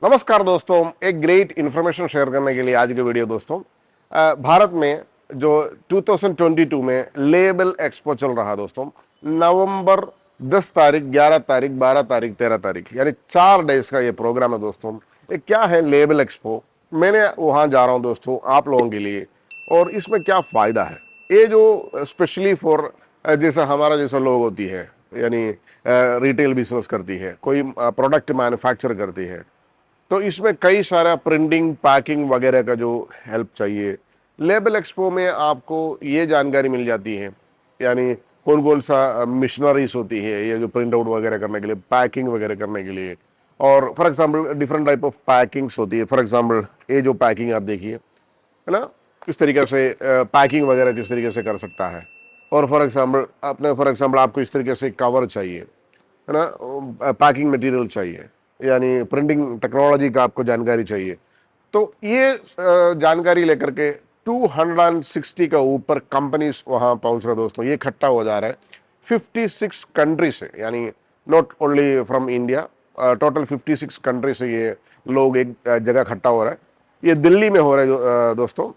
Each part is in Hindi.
नमस्कार दोस्तों, एक ग्रेट इन्फॉर्मेशन शेयर करने के लिए आज की वीडियो दोस्तों। भारत में जो 2022 में लेबल एक्सपो चल रहा दोस्तों, नवंबर 10 तारीख, 11 तारीख, 12 तारीख, 13 तारीख, यानी 4 डेज का ये प्रोग्राम है दोस्तों। ये क्या है लेबल एक्सपो? मैंने वहां जा रहा हूं दोस्तों आप लोगों के लिए, और इसमें क्या फायदा है ये जो स्पेशली फॉर जैसा हमारा जैसा लोग होती है, यानी रिटेल बिजनेस करती है, कोई प्रोडक्ट मैन्युफैक्चर करती है, तो इसमें कई सारा प्रिंटिंग पैकिंग वगैरह का जो हेल्प चाहिए। लेबल एक्सपो में आपको ये जानकारी मिल जाती है, यानी कौन कौन सा मिशनरीज होती है ये जो प्रिंट आउट वगैरह करने के लिए, पैकिंग वगैरह करने के लिए। और for example different type of packings होती है। फॉर एग्जांपल ये जो पैकिंग आप देखिए, है ना, किस तरीके से पैकिंग वगैरह किस तरीके से कर सकता है। और फॉर एग्जांपल आपको इस तरीके से कवर चाहिए, है ना, पैकिंग मटेरियल चाहिए, यानी प्रिंटिंग टेक्नोलॉजी का आपको जानकारी चाहिए। तो ये जानकारी लेकर के 260 का ऊपर कंपनीज वहां पहुंच रहे दोस्तों। ये इकट्ठा हो जा रहा है 56 कंट्री से, यानी not only from India, total 56 country से ये लोग एक जगह इकट्ठा हो रहा है। ये दिल्ली में हो रहा है दोस्तों।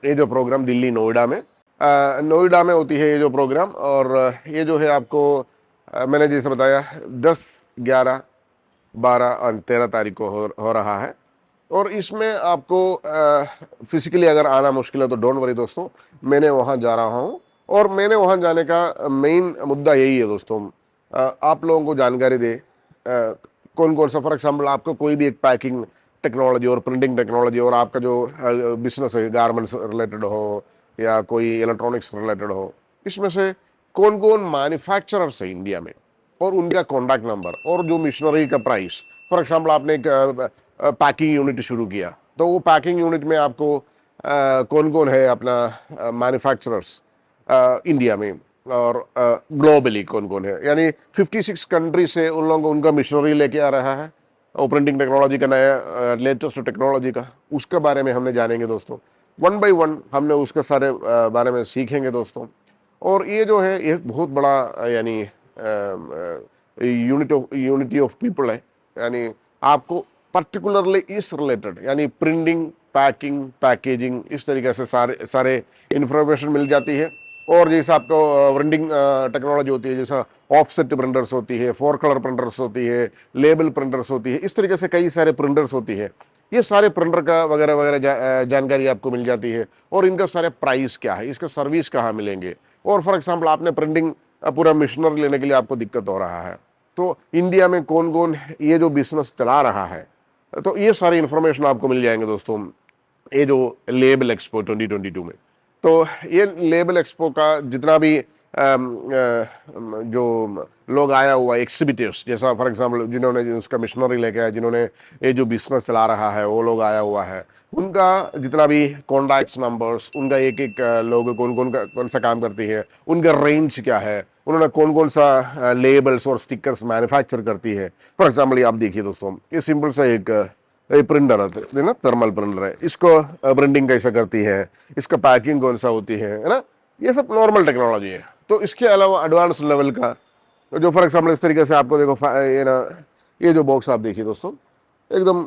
ये जो प्रोग्राम दिल्ली नोएडा में होती है ये जो प्रोग्राम। और ये जो है आपको मैंने जैसे बताया 10, 11, 12 और 13 तारीख को हो रहा है। और इसमें आपको फिजिकली अगर आना मुश्किल है तो डोंट वरी दोस्तों, मैंने वहाँ जा रहा हूँ। और मैंने वहाँ जाने का मेन मुद्दा यही है दोस्तों, आप लोगों को जानकारी दे कौन कौन सा, फॉर एग्जाम्पल आपको कोई भी एक पैकिंग टेक्नोलॉजी और प्रिंटिंग टेक्नोलॉजी, और आपका जो बिजनेस है गारमेंट्स रिलेटेड हो या कोई इलेक्ट्रॉनिक्स रिलेटेड हो, इसमें से कौन कौन मैन्युफैक्चरर्स है इंडिया में, और उनका कॉन्टैक्ट नंबर, और जो मिशनरी का प्राइस। फॉर एग्जांपल आपने एक पैकिंग यूनिट शुरू किया, तो वो पैकिंग यूनिट में आपको कौन कौन है अपना मैन्युफैक्चरर्स इंडिया में, और ग्लोबली कौन कौन है, यानी 56 कंट्री से उन लोगों को उनका मिशनरी लेके आ रहा है, और प्रिंटिंग टेक्नोलॉजी का नया लेटेस्ट टेक्नोलॉजी का, उसके बारे में हमने जानेंगे दोस्तों। वन बाई वन हमने उसके सारे बारे में सीखेंगे दोस्तों। और ये जो है एक बहुत बड़ा यानी यूनिटी ऑफ पीपल है, यानी आपको पर्टिकुलरली इस रिलेटेड, यानी प्रिंटिंग, पैकिंग, पैकेजिंग, इस तरीके से सारे सारे इंफॉर्मेशन मिल जाती है। और जैसा आपको प्रिंटिंग टेक्नोलॉजी होती है, जैसा ऑफसेट प्रिंटर्स होती है, 4 कलर प्रिंटर्स होती है, लेबल प्रिंटर्स होती है, इस तरीके से कई सारे प्रिंटर्स होती है। ये सारे प्रिंटर का वगैरह वगैरह जानकारी आपको मिल जाती है। और इनका सारे प्राइस क्या है, इसका सर्विस कहाँ मिलेंगे। और फॉर एग्जांपल आपने प्रिंटिंग पूरा मशीनरी लेने के लिए आपको दिक्कत हो रहा है, तो इंडिया में कौन कौन ये जो बिजनेस चला रहा है, तो ये सारी इंफॉर्मेशन आपको मिल जाएंगे दोस्तों ये जो लेबल एक्सपो 2022 में। तो ये लेबल एक्सपो का जितना भी जो लोग आया हुआ एग्जिबिटर्स, जैसा फॉर एग्जांपल जिन्होंने उसका मिशनरी लेके आया, जिन्होंने ये जो बिजनेस चला रहा है, वो लोग आया हुआ है, उनका जितना भी कॉन्टैक्ट नंबर्स, उनका एक एक लोग कौन सा काम करती है, उनका रेंज क्या है, उन्होंने कौन कौन सा लेबल्स और स्टिकर्स मैन्युफैक्चर करती है। फॉर एग्जांपल ये आप देखिए दोस्तों, ये सिंपल सा एक प्रिंटर है ना, थर्मल प्रिंटर है, इसको प्रिंटिंग कैसा करती है, इसका पैकिंग कौन सा होती है ना, ये सब नॉर्मल टेक्नोलॉजी है। तो इसके अलावा एडवांस लेवल का जो फॉर एग्जांपल इस तरीके से आपको देखो, ये ना, ये जो बॉक्स आप देखिए दोस्तों, एकदम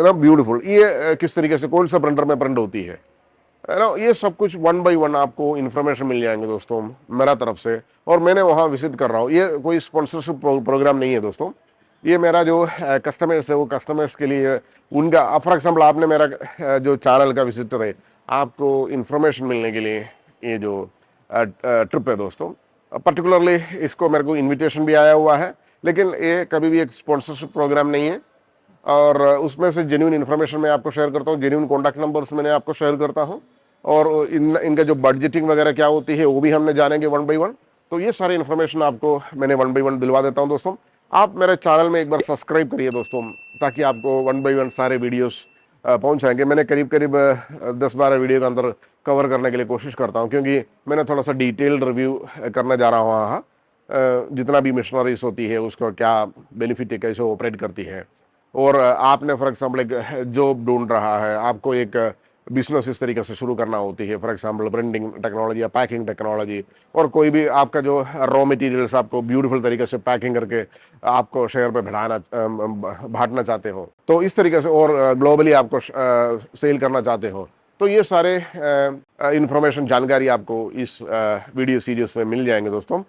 ना ब्यूटीफुल, ये किस तरीके से कौन सा प्रिंटर में प्रिंट होती है ना, ये सब कुछ वन बाई वन आपको इन्फॉर्मेशन मिल जाएंगे दोस्तों मेरा तरफ से। और मैंने वहाँ विजिट कर रहा हूँ, ये कोई स्पॉन्सरशिप प्रोग्राम नहीं है दोस्तों, ये मेरा जो कस्टमर्स है वो कस्टमर्स के लिए उनका, फॉर एग्जांपल आपने मेरा जो चैनल का विजिटर है, आपको इन्फॉर्मेशन मिलने के लिए ये जो ट्रिप है दोस्तों। पर्टिकुलरली इसको मेरे को इनविटेशन भी आया हुआ है, लेकिन ये कभी भी एक स्पॉन्सरशिप प्रोग्राम नहीं है। और उसमें से जेन्युइन इन्फॉर्मेशन मैं आपको शेयर करता हूँ, जेन्युइन कॉन्टैक्ट नंबर्स मैंने आपको शेयर करता हूँ, और इनका जो बजटिंग वगैरह क्या होती है वो भी हमने जानेंगे वन बाई वन। तो ये सारी इन्फॉर्मेशन आपको मैंने वन बाई वन दिलवा देता हूँ दोस्तों। आप मेरे चैनल में एक बार सब्सक्राइब करिए दोस्तों, ताकि आपको वन बाई वन सारे वीडियोस पहुंच जाएंगे। मैंने करीब करीब 10-12 वीडियो के अंदर कवर करने के लिए कोशिश करता हूं, क्योंकि मैंने थोड़ा सा डिटेल्ड रिव्यू करने जा रहा हूँ वहाँ, जितना भी मशीनरीज होती है उसका क्या बेनिफिट है, कैसे ऑपरेट करती है। और आपने फॉर एग्जांपल एक जॉब ढूंढ रहा है, आपको एक बिजनेस इस तरीके से शुरू करना होती है, फॉर एग्जांपल प्रिंटिंग टेक्नोलॉजी या पैकिंग टेक्नोलॉजी, और कोई भी आपका जो रॉ मटेरियल्स आपको ब्यूटीफुल तरीके से पैकिंग करके आपको शेयर पे बांटना चाहते हो, तो इस तरीके से, और ग्लोबली आपको सेल करना चाहते हो, तो ये सारे इंफॉर्मेशन जानकारी आपको इस वीडियो सीरीज में मिल जाएंगे दोस्तों।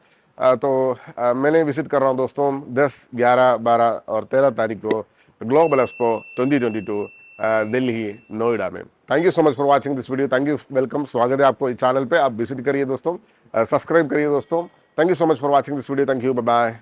मैंने विजिट कर रहा हूँ दोस्तों 10, 11, 12 और 13 तारीख को ग्लोबल एक्सपो 2022 दिल्ली नोएडा में। Thank you so much for watching this video. Thank you, welcome, स्वागत है आपको इस चैनल पे। आप विजिट करिए दोस्तों, सब्सक्राइब करिए दोस्तों। Thank you so much for watching this video. Thank you, bye bye.